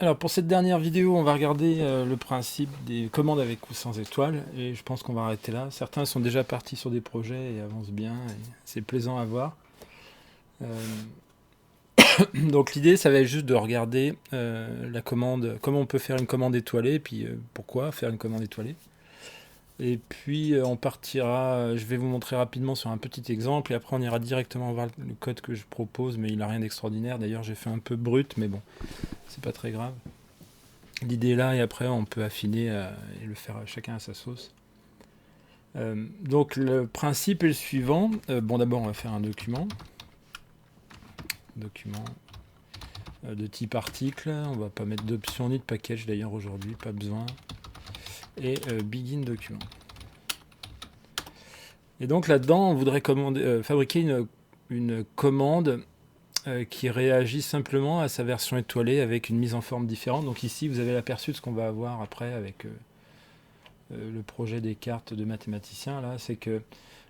Alors pour cette dernière vidéo, on va regarder le principe des commandes avec ou sans étoiles, et je pense qu'on va arrêter là. Certains sont déjà partis sur des projets et avancent bien, et c'est plaisant à voir. Euh, donc l'idée, ça va être juste de regarder la commande, comment on peut faire une commande étoilée, et puis pourquoi faire une commande étoilée. Et puis on partira, je vais vous montrer rapidement sur un petit exemple, et après on ira directement voir le code que je propose, mais il n'a rien d'extraordinaire. D'ailleurs j'ai fait un peu brut, mais bon, c'est pas très grave. L'idée est là, et après on peut affiner et le faire chacun à sa sauce. Donc le principe est le suivant. Bon, d'abord on va faire un document de type article. On va pas mettre d'option ni de package d'ailleurs aujourd'hui, pas besoin. Et begin document. Et donc là-dedans on voudrait fabriquer une commande qui réagit simplement à sa version étoilée avec une mise en forme différente. Donc ici vous avez l'aperçu de ce qu'on va avoir après avec le projet des cartes de mathématiciens. Là, c'est que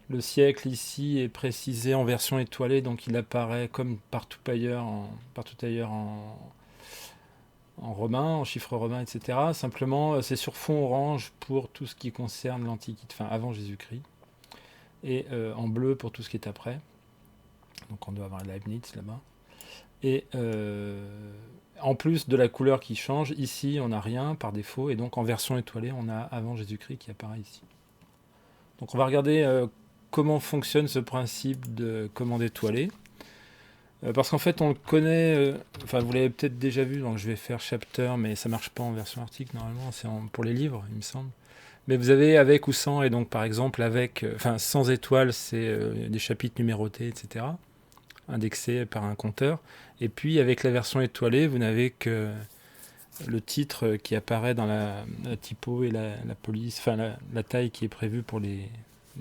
le siècle ici est précisé en version étoilée, donc il apparaît comme partout ailleurs en romain, en chiffres romains, etc. Simplement, c'est sur fond orange pour tout ce qui concerne l'Antiquité, enfin avant Jésus-Christ, et en bleu pour tout ce qui est après. Donc on doit avoir Leibniz là-bas. Et en plus de la couleur qui change, ici on n'a rien par défaut, et donc en version étoilée, on a avant Jésus-Christ qui apparaît ici. Donc on va regarder comment fonctionne ce principe de commande étoilée. Parce qu'en fait, on le connaît, enfin vous l'avez peut-être déjà vu, donc je vais faire chapter, mais ça marche pas en version article normalement, c'est pour les livres, il me semble. Mais vous avez avec ou sans, et donc par exemple avec, enfin sans étoile, c'est des chapitres numérotés, etc., indexés par un compteur. Et puis avec la version étoilée, vous n'avez que le titre qui apparaît dans la typo et la police, enfin la taille qui est prévue pour les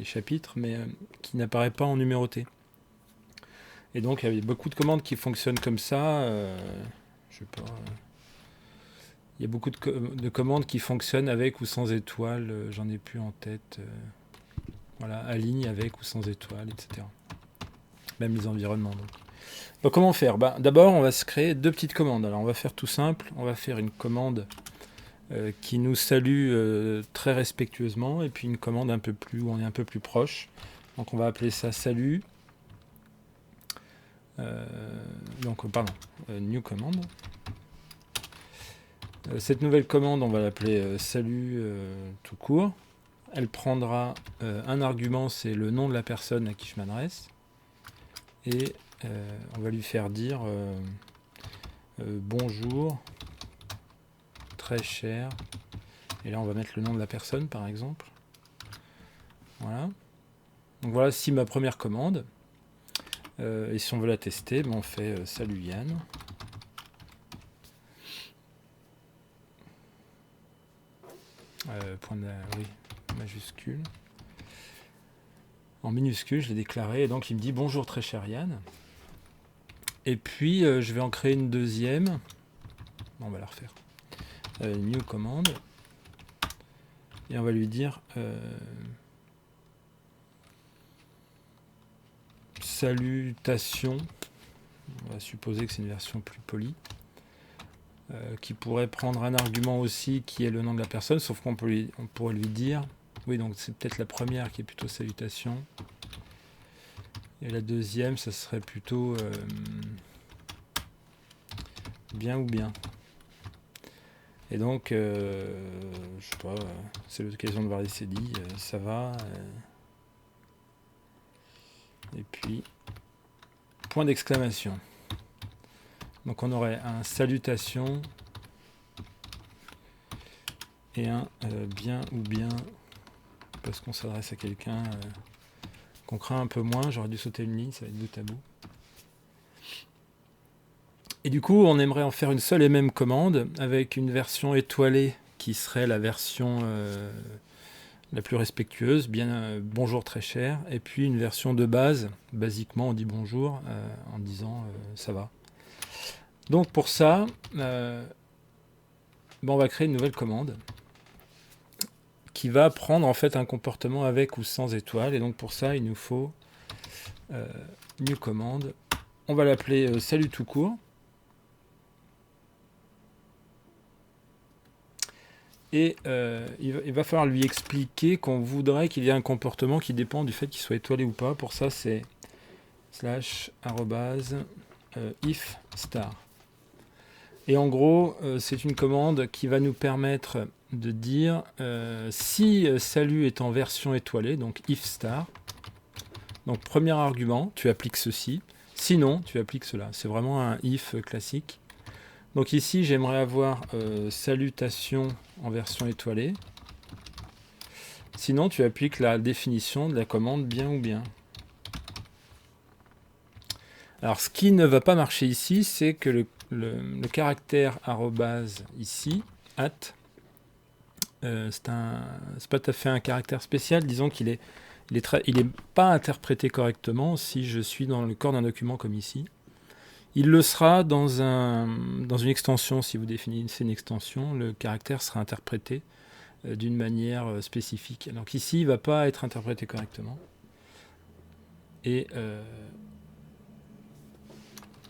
chapitres, mais qui n'apparaît pas en numéroté. Et donc il y a beaucoup de commandes qui fonctionnent comme ça. Je sais pas. Il y a beaucoup de commandes qui fonctionnent avec ou sans étoile. J'en ai plus en tête. Voilà, aligne avec ou sans étoile, etc. Même les environnements. Donc comment faire? D'abord, on va se créer deux petites commandes. Alors on va faire tout simple. On va faire une commande qui nous salue très respectueusement, et puis une commande un peu plus où on est un peu plus proche. Donc on va appeler ça salut. New command. Cette nouvelle commande, on va l'appeler salut tout court. Elle prendra un argument, c'est le nom de la personne à qui je m'adresse. Et on va lui faire dire bonjour, très cher. Et là, on va mettre le nom de la personne, par exemple. Voilà. Donc voilà, si ma première commande. Et si on veut la tester, on fait salut Yann. Oui, majuscule. En minuscule, je l'ai déclaré, et donc il me dit bonjour très cher Yann. Et puis je vais en créer une deuxième. On va la refaire. New commande. Et on va lui dire salutations. On va supposer que c'est une version plus polie. Qui pourrait prendre un argument aussi qui est le nom de la personne, sauf qu'on pourrait lui dire, oui, donc c'est peut-être la première qui est plutôt salutation, et la deuxième, ça serait plutôt bien ou bien. Et donc, je sais pas, c'est l'occasion de voir les CDI, ça va. Et puis, point d'exclamation. Donc on aurait un salutation et un bien ou bien, parce qu'on s'adresse à quelqu'un qu'on craint un peu moins. J'aurais dû sauter une ligne, ça va être bout à bout. Et du coup, on aimerait en faire une seule et même commande avec une version étoilée qui serait la version la plus respectueuse, bien bonjour très cher, et puis une version de base, basiquement on dit bonjour en disant ça va. Donc pour ça, on va créer une nouvelle commande qui va prendre en fait un comportement avec ou sans étoile, et donc pour ça il nous faut new commande. On va l'appeler salut tout court. Et il va falloir lui expliquer qu'on voudrait qu'il y ait un comportement qui dépend du fait qu'il soit étoilé ou pas. Pour ça, c'est slash arrobase if star. Et en gros, c'est une commande qui va nous permettre de dire si salut est en version étoilée, donc if star. Donc premier argument, tu appliques ceci. Sinon, tu appliques cela. C'est vraiment un if classique. Donc ici, j'aimerais avoir salutation en version étoilée. Sinon, tu appliques la définition de la commande bien ou bien. Alors, ce qui ne va pas marcher ici, c'est que le caractère arrobase ici, at, c'est pas tout à fait un caractère spécial. Disons qu'il est pas interprété correctement si je suis dans le corps d'un document comme ici. Il le sera dans une extension. Si vous définissez une extension, le caractère sera interprété d'une manière spécifique. Donc ici, il ne va pas être interprété correctement. Et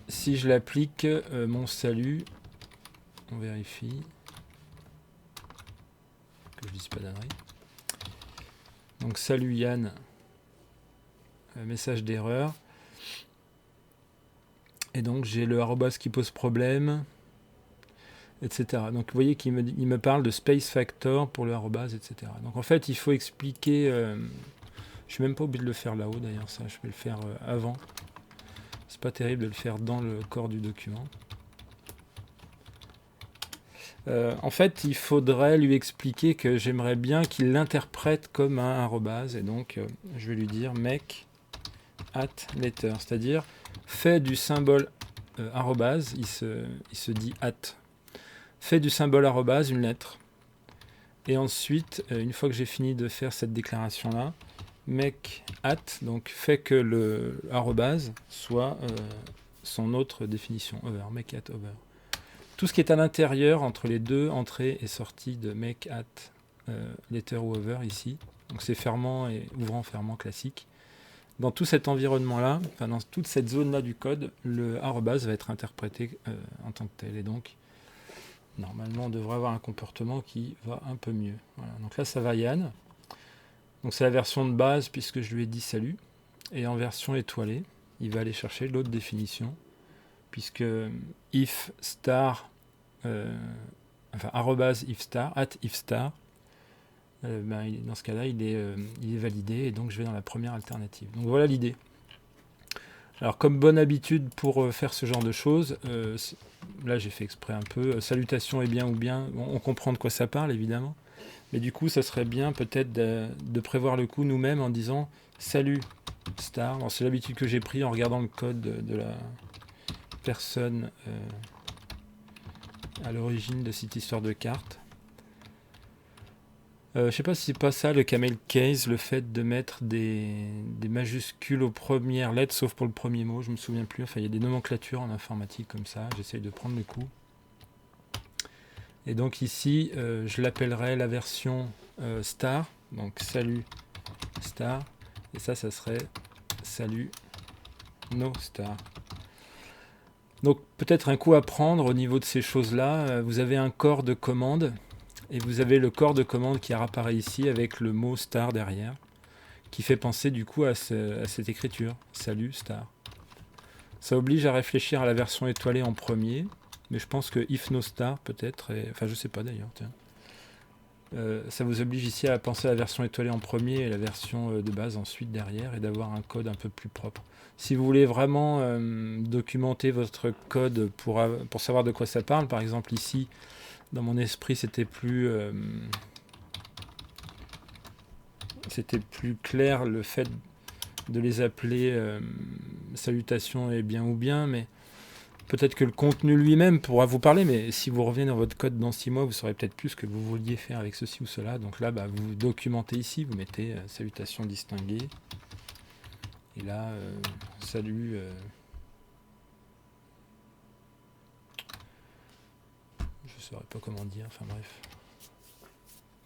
si je l'applique, mon salut, on vérifie que je ne dise pas d'ânerie. Donc salut Yann, message d'erreur. Et donc j'ai le arrobas qui pose problème, etc. Donc vous voyez qu'il me parle de space factor pour le arrobas, etc. Donc en fait il faut expliquer, je suis même pas obligé de le faire là-haut d'ailleurs, ça je vais le faire avant. C'est pas terrible de le faire dans le corps du document. En fait il faudrait lui expliquer que j'aimerais bien qu'il l'interprète comme un arrobas, et donc je vais lui dire make at letter, c'est-à-dire fait du symbole arrobase, il se dit at, fait du symbole arrobase une lettre. Et ensuite, une fois que j'ai fini de faire cette déclaration-là, make at, donc fait que le arrobase soit son autre définition, over, make at over. Tout ce qui est à l'intérieur, entre les deux entrées et sorties de make at letter ou over ici, donc c'est fermant et ouvrant fermant classique. Dans tout cet environnement-là, enfin dans toute cette zone-là du code, le arrobase va être interprété en tant que tel. Et donc, normalement, on devrait avoir un comportement qui va un peu mieux. Voilà. Donc là, ça va Yann. Donc c'est la version de base puisque je lui ai dit salut. Et en version étoilée, il va aller chercher l'autre définition. Puisque if star, arrobase if star, at if star, dans ce cas-là, il est validé et donc je vais dans la première alternative. Donc voilà l'idée. Alors comme bonne habitude pour faire ce genre de choses, là j'ai fait exprès un peu, salutation est bien ou bien, on comprend de quoi ça parle évidemment, mais du coup ça serait bien peut-être de prévoir le coup nous-mêmes en disant salut star. Alors, c'est l'habitude que j'ai pris en regardant le code de la personne à l'origine de cette histoire de carte. Je sais pas si c'est pas ça le camel case, le fait de mettre des majuscules aux premières lettres, sauf pour le premier mot, je me souviens plus. Enfin, il y a des nomenclatures en informatique comme ça, j'essaye de prendre le coup. Et donc ici, je l'appellerai la version star, donc salut star, et ça serait salut no star. Donc peut-être un coup à prendre au niveau de ces choses-là, vous avez un corps de commande. Et vous avez le corps de commande qui apparaît ici avec le mot star derrière, qui fait penser du coup à cette écriture, salut star. Ça oblige à réfléchir à la version étoilée en premier, mais je pense que if no star peut-être, enfin je sais pas d'ailleurs, tiens. Ça vous oblige ici à penser à la version étoilée en premier et la version de base ensuite derrière, et d'avoir un code un peu plus propre. Si vous voulez vraiment documenter votre code pour savoir de quoi ça parle, par exemple ici, dans mon esprit, c'était plus clair le fait de les appeler salutations et bien ou bien, mais peut-être que le contenu lui-même pourra vous parler, mais si vous revenez dans votre code dans 6 mois, vous saurez peut-être plus ce que vous vouliez faire avec ceci ou cela. Donc là, vous documentez ici, vous mettez salutations distinguées, et là, salut... je saurais pas comment dire, enfin bref,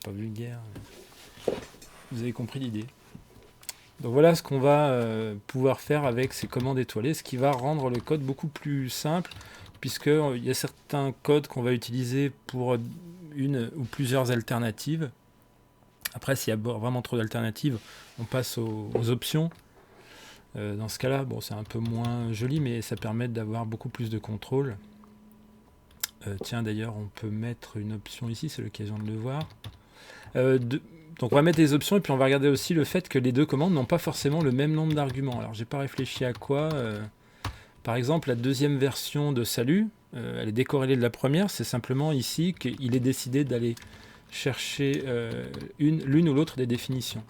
pas vulgaire, vous avez compris l'idée. Donc voilà ce qu'on va pouvoir faire avec ces commandes étoilées, ce qui va rendre le code beaucoup plus simple, puisqu'il y a certains codes qu'on va utiliser pour une ou plusieurs alternatives. Après, s'il y a vraiment trop d'alternatives, on passe aux options. Dans ce cas-là, bon, c'est un peu moins joli, mais ça permet d'avoir beaucoup plus de contrôle. Tiens, d'ailleurs, on peut mettre une option ici, c'est l'occasion de le voir. Donc on va mettre des options et puis on va regarder aussi le fait que les deux commandes n'ont pas forcément le même nombre d'arguments. Alors j'ai pas réfléchi à quoi. Par exemple, la deuxième version de salut, elle est décorrélée de la première. C'est simplement ici qu'il est décidé d'aller chercher l'une ou l'autre des définitions.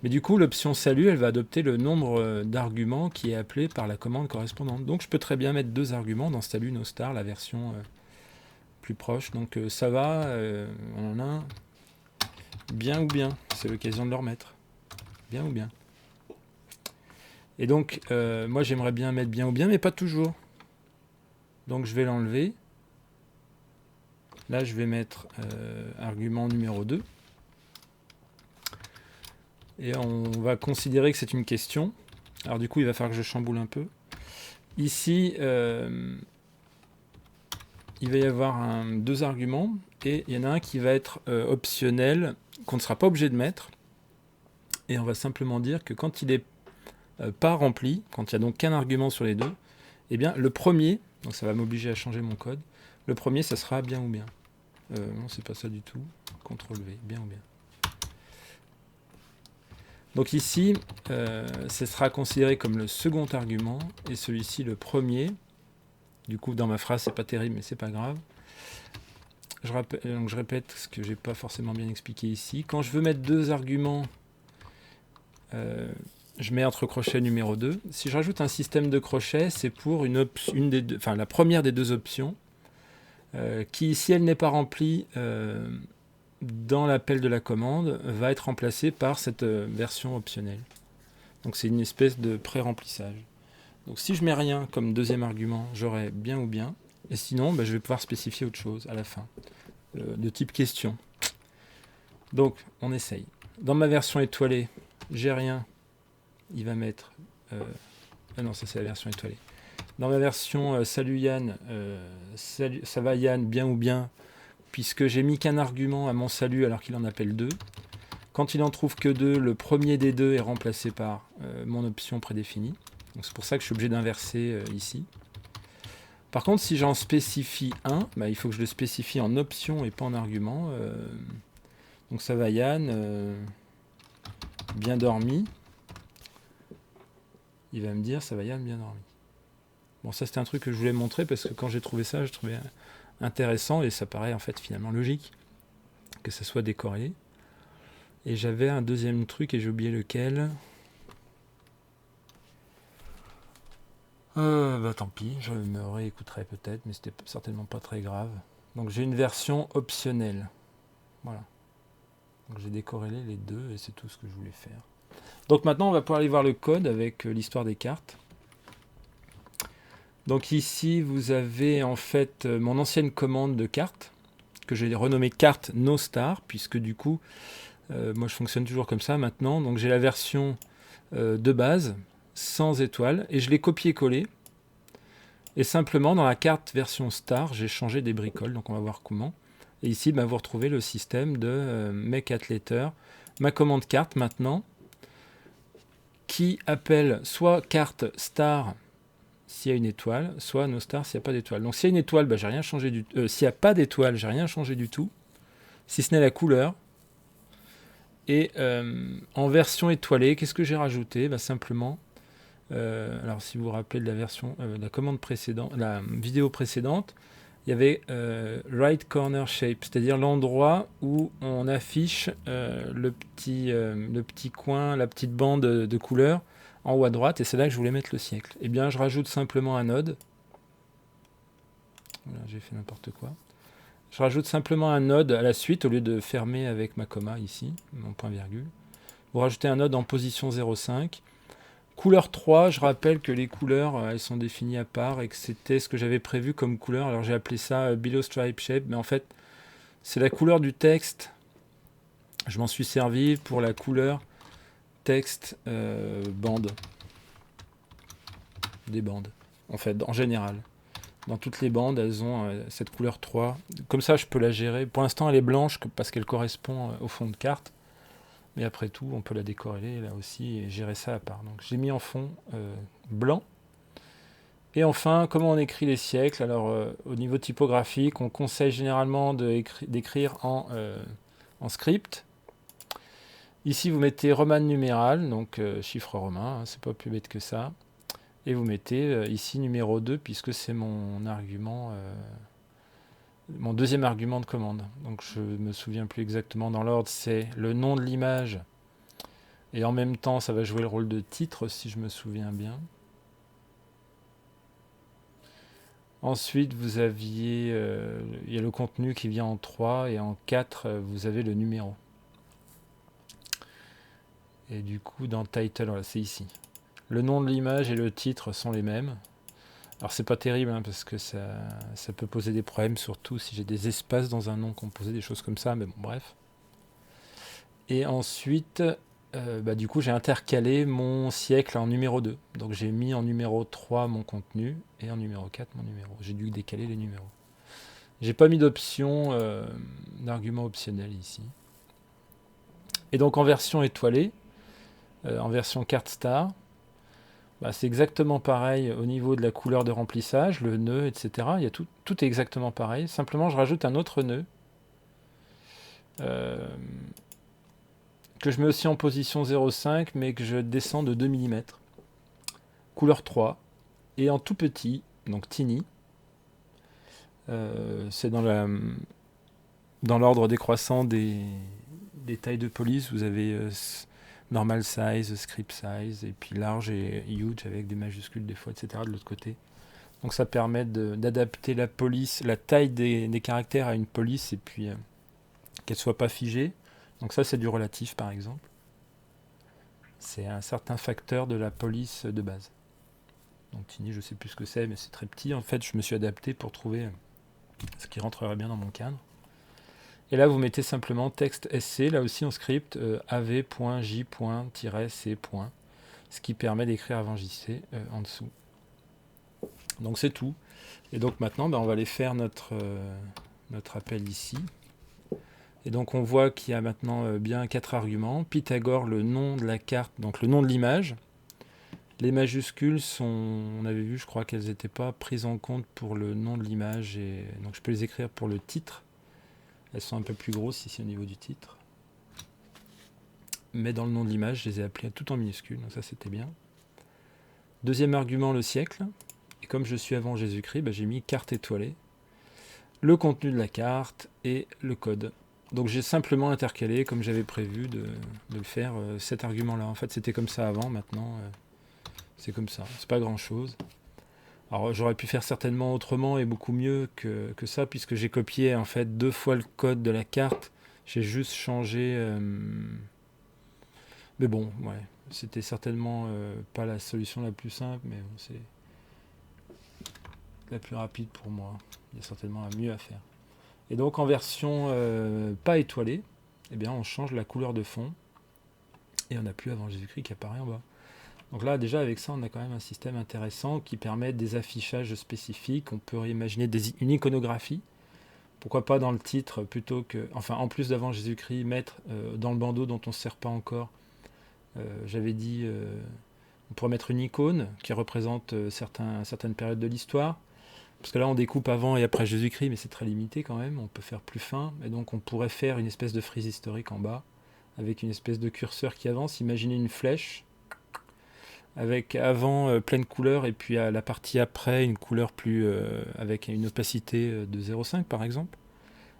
Mais du coup, l'option salut, elle va adopter le nombre d'arguments qui est appelé par la commande correspondante. Donc je peux très bien mettre 2 arguments dans salut no star, la version plus proche. Donc ça va, on en a un. Bien ou bien, c'est l'occasion de le remettre. Bien ou bien. Et donc, moi j'aimerais bien mettre bien ou bien, mais pas toujours. Donc je vais l'enlever. Là, je vais mettre argument numéro 2. Et on va considérer que c'est une question. Alors du coup, il va falloir que je chamboule un peu. Ici, il va y avoir 2 arguments. Et il y en a un qui va être optionnel, qu'on ne sera pas obligé de mettre. Et on va simplement dire que quand il n'est pas rempli, quand il n'y a donc qu'un argument sur les deux, eh bien le premier, donc ça va m'obliger à changer mon code, le premier ça sera bien ou bien. Non, c'est pas ça du tout. CTRL V, bien ou bien. Donc ici, ce sera considéré comme le second argument, et celui-ci le premier. Du coup, dans ma phrase, c'est pas terrible, mais c'est pas grave. Donc je répète ce que j'ai pas forcément bien expliqué ici. Quand je veux mettre 2 arguments, je mets entre crochets numéro 2. Si je rajoute un système de crochets, c'est pour la première des 2 options, qui, si elle n'est pas remplie dans l'appel de la commande, va être remplacée par cette version optionnelle. Donc c'est une espèce de pré-remplissage. Donc si je mets rien comme deuxième argument, j'aurai bien ou bien. Et sinon, je vais pouvoir spécifier autre chose à la fin, de type question. Donc, on essaye. Dans ma version étoilée, j'ai rien. Il va mettre... Ah non, ça c'est la version étoilée. Dans ma version salut Yann, ça va Yann, bien ou bien, puisque j'ai mis qu'un argument à mon salut alors qu'il en appelle 2. Quand il en trouve que 2, le premier des 2 est remplacé par mon option prédéfinie. Donc c'est pour ça que je suis obligé d'inverser ici. Par contre, si j'en spécifie un, il faut que je le spécifie en option et pas en argument. Donc ça va Yann, bien dormi. Il va me dire ça va Yann, bien dormi. Bon, ça c'était un truc que je voulais montrer parce que quand j'ai trouvé ça, je trouvais intéressant et ça paraît en fait finalement logique que ça soit décoré. Et j'avais un deuxième truc et j'ai oublié lequel. Tant pis, je me réécouterai peut-être, mais c'était certainement pas très grave. Donc j'ai une version optionnelle. Voilà. Donc j'ai décorrélé les 2 et c'est tout ce que je voulais faire. Donc maintenant on va pouvoir aller voir le code avec l'histoire des cartes. Donc ici vous avez en fait mon ancienne commande de carte que j'ai renommée carte no star, puisque du coup moi je fonctionne toujours comme ça maintenant. Donc j'ai la version de base sans étoile et je l'ai copié-collé. Et simplement, dans la carte version star, j'ai changé des bricoles, donc on va voir comment. Et ici, vous retrouvez le système de make at letter, ma commande carte maintenant, qui appelle soit carte star s'il y a une étoile, soit no star s'il n'y a pas d'étoile. Donc s'il y a une étoile, j'ai rien changé du s'il n'y a pas d'étoile, j'ai rien changé du tout, si ce n'est la couleur. Et en version étoilée, qu'est-ce que j'ai rajouté ? Simplement... alors si vous vous rappelez de la version, la commande précédente, la vidéo précédente, il y avait right corner shape, c'est-à-dire l'endroit où on affiche le petit coin, la petite bande de couleur en haut à droite, et c'est là que je voulais mettre le siècle. Eh bien, je rajoute simplement un node. Voilà, j'ai fait n'importe quoi. Je rajoute simplement un node à la suite au lieu de fermer avec ma comma ici, mon point virgule. Vous rajoutez un node en position 0,5. Couleur 3, je rappelle que les couleurs, elles sont définies à part et que c'était ce que j'avais prévu comme couleur. Alors j'ai appelé ça Below Stripe Shape, mais en fait, c'est la couleur du texte. Je m'en suis servi pour la couleur texte bande. Des bandes, en fait, en général. Dans toutes les bandes, elles ont cette couleur 3. Comme ça, je peux la gérer. Pour l'instant, elle est blanche parce qu'elle correspond au fond de carte. Mais après tout, on peut la décorréler là aussi et gérer ça à part. Donc j'ai mis en fond blanc. Et enfin, comment on écrit les siècles? Alors au niveau typographique, on conseille généralement d'écrire en script. Ici, vous mettez romane numérale, donc chiffre romain, hein, c'est pas plus bête que ça. Et vous mettez ici numéro 2, puisque c'est mon argument, mon deuxième argument de commande. Donc je me souviens plus exactement dans l'ordre, c'est le nom de l'image. Et en même temps, ça va jouer le rôle de titre, si je me souviens bien. Ensuite, vous aviez, il y a le contenu qui vient en 3, et en 4, vous avez le numéro. Et du coup, dans Title, voilà, c'est ici. Le nom de l'image et le titre sont les mêmes. Alors c'est pas terrible hein, parce que ça peut poser des problèmes, surtout si j'ai des espaces dans un nom composé, des choses comme ça, mais bon, bref. Et ensuite, du coup, j'ai intercalé mon siècle en numéro 2. Donc j'ai mis en numéro 3 mon contenu et en numéro 4 mon numéro. J'ai dû décaler les numéros. J'ai pas mis d'option, d'argument optionnel ici. Et donc en version étoilée, en version carte star, c'est exactement pareil au niveau de la couleur de remplissage, le nœud, etc. Il y a tout est exactement pareil. Simplement, je rajoute un autre nœud que je mets aussi en position 0,5, mais que je descends de 2 mm. Couleur 3. Et en tout petit, donc tiny, c'est dans l'ordre décroissant des tailles de police. Vous avez normal size, script size, et puis large et huge avec des majuscules des fois, etc. de l'autre côté. Donc ça permet d'adapter la police, la taille des caractères à une police et puis qu'elle soit pas figée. Donc ça c'est du relatif par exemple. C'est un certain facteur de la police de base. Donc Tiny je sais plus ce que c'est mais c'est très petit. En fait je me suis adapté pour trouver ce qui rentrerait bien dans mon cadre. Et là vous mettez simplement texte SC, là aussi en script av.j.-c. Ce qui permet d'écrire avant JC en dessous. Donc c'est tout. Et donc maintenant, on va aller faire notre appel ici. Et donc on voit qu'il y a maintenant bien 4 arguments. Pythagore, le nom de la carte, donc le nom de l'image. Les majuscules on avait vu, je crois qu'elles n'étaient pas prises en compte pour le nom de l'image. Et donc je peux les écrire pour le titre. Elles sont un peu plus grosses ici au niveau du titre. Mais dans le nom de l'image, je les ai appelées tout en minuscules. Donc ça, c'était bien. Deuxième argument, le siècle. Et comme je suis avant Jésus-Christ, j'ai mis carte étoilée, le contenu de la carte et le code. Donc j'ai simplement intercalé, comme j'avais prévu de le faire, cet argument-là. En fait, c'était comme ça avant, maintenant, c'est comme ça. C'est pas grand-chose. Alors j'aurais pu faire certainement autrement et beaucoup mieux que ça, puisque j'ai copié en fait 2 fois le code de la carte. J'ai juste changé... Mais bon, ouais, c'était certainement pas la solution la plus simple, mais bon, c'est la plus rapide pour moi. Il y a certainement mieux à faire. Et donc en version pas étoilée, eh bien on change la couleur de fond et on n'a plus avant Jésus-Christ qui apparaît en bas. Donc là déjà avec ça on a quand même un système intéressant qui permet des affichages spécifiques. On peut imaginer une iconographie. Pourquoi pas dans le titre plutôt que, enfin en plus d'avant Jésus-Christ, mettre dans le bandeau dont on ne se sert pas encore. J'avais dit on pourrait mettre une icône qui représente certaines périodes de l'histoire. Parce que là, on découpe avant et après Jésus-Christ, mais c'est très limité quand même. On peut faire plus fin. Et donc, on pourrait faire une espèce de frise historique en bas, avec une espèce de curseur qui avance. Imaginez une flèche, avec avant pleine couleur, et puis à la partie après, une couleur plus avec une opacité de 0,5 par exemple.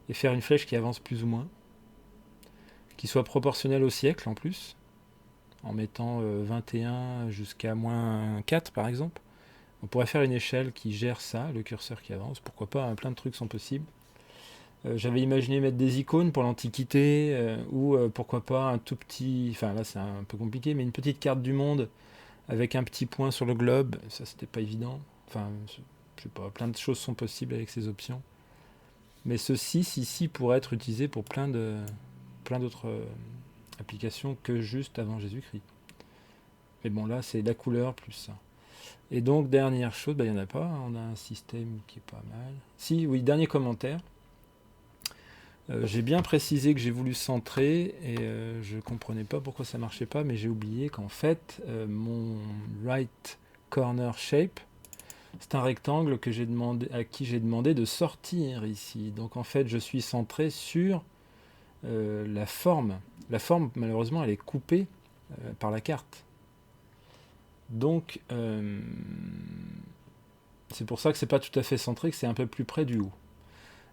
Et faire une flèche qui avance plus ou moins, qui soit proportionnelle au siècle en plus, en mettant 21 jusqu'à moins 4 par exemple. On pourrait faire une échelle qui gère ça, le curseur qui avance, pourquoi pas, hein, plein de trucs sont possibles. J'avais imaginé mettre des icônes pour l'Antiquité, ou pourquoi pas un tout petit, enfin là c'est un peu compliqué, mais une petite carte du monde avec un petit point sur le globe, ça c'était pas évident. Enfin, je sais pas, plein de choses sont possibles avec ces options. Mais ce 6 ici pourrait être utilisé pour plein d'autres applications que juste avant Jésus-Christ. Mais bon là c'est la couleur plus ça. Et donc, dernière chose, il n'y en a pas, on a un système qui est pas mal. Si, oui, dernier commentaire. J'ai bien précisé que j'ai voulu centrer et je comprenais pas pourquoi ça marchait pas, mais j'ai oublié qu'en fait, mon right corner shape, c'est un rectangle que à qui j'ai demandé de sortir ici. Donc en fait, je suis centré sur la forme. La forme, malheureusement, elle est coupée par la carte. Donc, c'est pour ça que c'est pas tout à fait centré, que c'est un peu plus près du haut.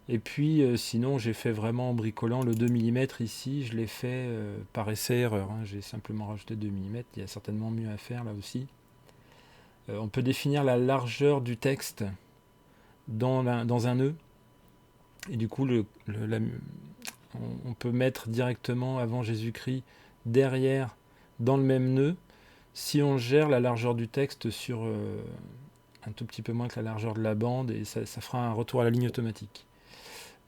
Et puis, sinon, j'ai fait vraiment en bricolant le 2 mm ici. Je l'ai fait par essai-erreur. J'ai simplement rajouté 2 mm. Il y a certainement mieux à faire là aussi. On peut définir la largeur du texte dans un nœud. Et du coup, on peut mettre directement avant Jésus-Christ derrière dans le même nœud si on gère la largeur du texte sur un tout petit peu moins que la largeur de la bande, et ça fera un retour à la ligne automatique.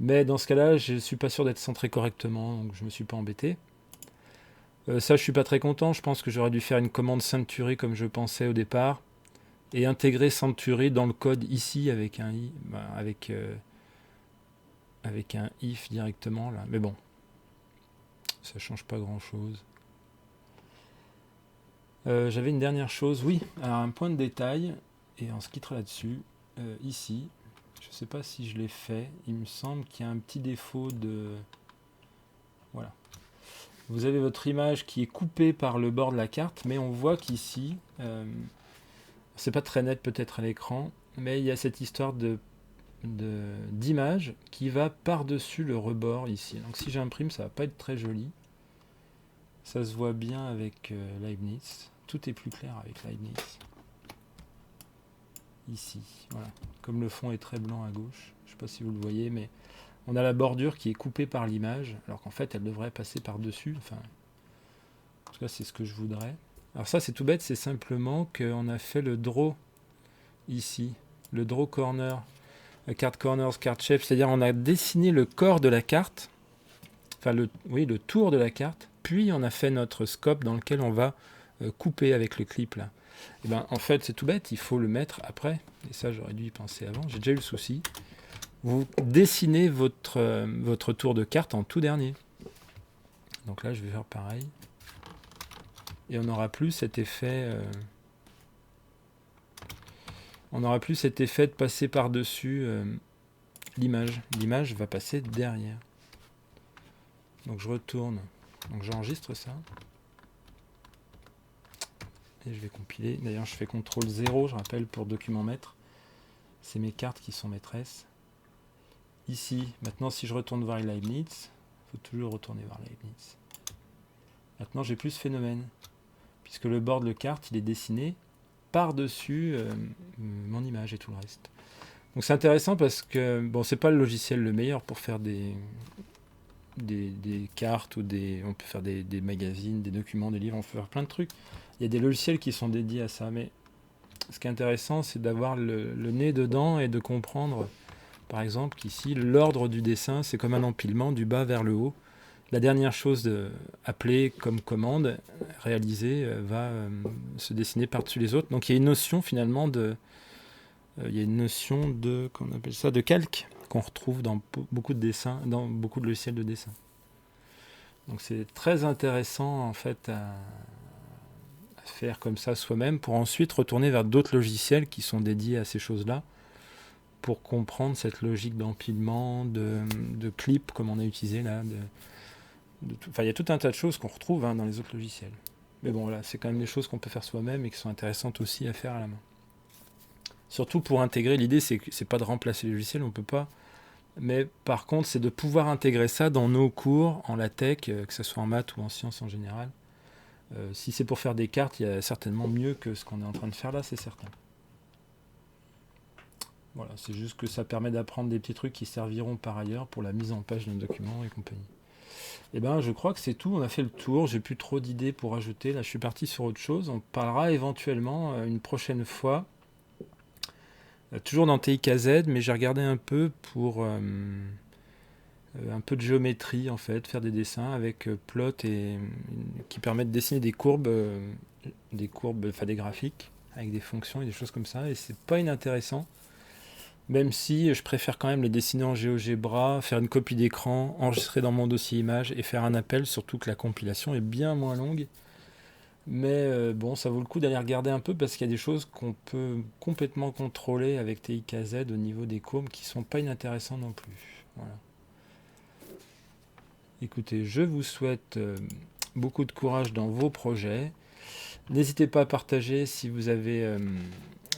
Mais dans ce cas-là, je ne suis pas sûr d'être centré correctement, donc je ne me suis pas embêté. Ça, je suis pas très content. Je pense que j'aurais dû faire une commande Century comme je pensais au départ, et intégrer Century dans le code ici avec un i, avec un if directement là. Mais bon, ça change pas grand-chose. J'avais une dernière chose, oui, alors un point de détail, et on se quittera là-dessus. Ici, je ne sais pas si je l'ai fait, il me semble qu'il y a un petit défaut de... Voilà. Vous avez votre image qui est coupée par le bord de la carte, mais on voit qu'ici, c'est pas très net peut-être à l'écran, mais il y a cette histoire d'image qui va par-dessus le rebord ici. Donc si j'imprime, ça va pas être très joli. Ça se voit bien avec Leibniz. Tout est plus clair avec Leibniz. Ici, voilà. Comme le fond est très blanc à gauche, je ne sais pas si vous le voyez, mais on a la bordure qui est coupée par l'image, alors qu'en fait elle devrait passer par-dessus. Enfin, en tout cas, c'est ce que je voudrais. Alors ça, c'est tout bête, c'est simplement qu'on a fait le draw ici, le draw corner, card corners, card shape, c'est-à-dire on a dessiné le corps de la carte, enfin le tour de la carte, puis on a fait notre scope dans lequel on va couper avec le clip là. Et ben, en fait, c'est tout bête, il faut le mettre après. Et ça, j'aurais dû y penser avant. J'ai déjà eu le souci. Vous dessinez votre tour de carte en tout dernier. Donc là, je vais faire pareil. Et on n'aura plus cet effet... on n'aura plus cet effet de passer par-dessus l'image. L'image va passer derrière. Donc je retourne. Donc j'enregistre ça. Et je vais compiler. D'ailleurs, je fais CTRL 0, je rappelle, pour document maître. C'est mes cartes qui sont maîtresses. Ici, maintenant, si je retourne voir Leibniz, il faut toujours retourner voir Leibniz. Maintenant, j'ai plus ce phénomène, puisque le bord de carte, il est dessiné par-dessus mon image et tout le reste. Donc c'est intéressant parce que, bon, c'est pas le logiciel le meilleur pour faire des cartes, ou on peut faire des magazines, des documents, des livres, on peut faire plein de trucs. Il y a des logiciels qui sont dédiés à ça, mais ce qui est intéressant, c'est d'avoir le nez dedans et de comprendre, par exemple, qu'ici, l'ordre du dessin, c'est comme un empilement du bas vers le haut. La dernière chose appelée comme commande, réalisée, va se dessiner par-dessus les autres. Donc il y a une notion finalement qu'on appelle ça, de calque, qu'on retrouve dans beaucoup de dessins, dans beaucoup de logiciels de dessin. Donc c'est très intéressant en fait à faire comme ça soi-même, pour ensuite retourner vers d'autres logiciels qui sont dédiés à ces choses-là, pour comprendre cette logique d'empilement, de clip, comme on a utilisé là. Enfin, il y a tout un tas de choses qu'on retrouve dans les autres logiciels. Mais bon, là, c'est quand même des choses qu'on peut faire soi-même et qui sont intéressantes aussi à faire à la main. Surtout pour intégrer, l'idée, c'est pas de remplacer les logiciels, on peut pas. Mais par contre, c'est de pouvoir intégrer ça dans nos cours en LaTeX, que ce soit en maths ou en sciences en général. Si c'est pour faire des cartes, il y a certainement mieux que ce qu'on est en train de faire là, c'est certain. Voilà, c'est juste que ça permet d'apprendre des petits trucs qui serviront par ailleurs pour la mise en page d'un document et compagnie. Et ben, je crois que c'est tout, on a fait le tour, j'ai plus trop d'idées pour ajouter, là je suis parti sur autre chose, on parlera éventuellement une prochaine fois, toujours dans TIKZ, mais j'ai regardé un peu pour un peu de géométrie en fait, faire des dessins avec plot qui permettent de dessiner des courbes, enfin des graphiques. avec des fonctions et des choses comme ça, et c'est pas inintéressant. Même si je préfère quand même les dessiner en GeoGebra, faire une copie d'écran, enregistrer dans mon dossier image et faire un appel, surtout que la compilation est bien moins longue. Mais bon, ça vaut le coup d'aller regarder un peu parce qu'il y a des choses qu'on peut complètement contrôler avec TIKZ au niveau des courbes qui sont pas inintéressantes non plus. Voilà. Écoutez, je vous souhaite beaucoup de courage dans vos projets. N'hésitez pas à partager si vous avez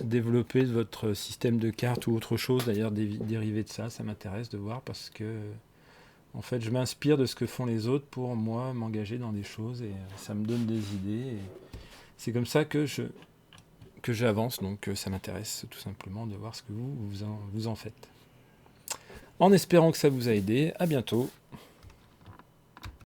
développé votre système de cartes ou autre chose, d'ailleurs dérivé de ça, ça m'intéresse de voir parce que en fait je m'inspire de ce que font les autres pour moi m'engager dans des choses et ça me donne des idées et c'est comme ça que j'avance, donc ça m'intéresse tout simplement de voir ce que vous en faites. En espérant que ça vous a aidé, à bientôt.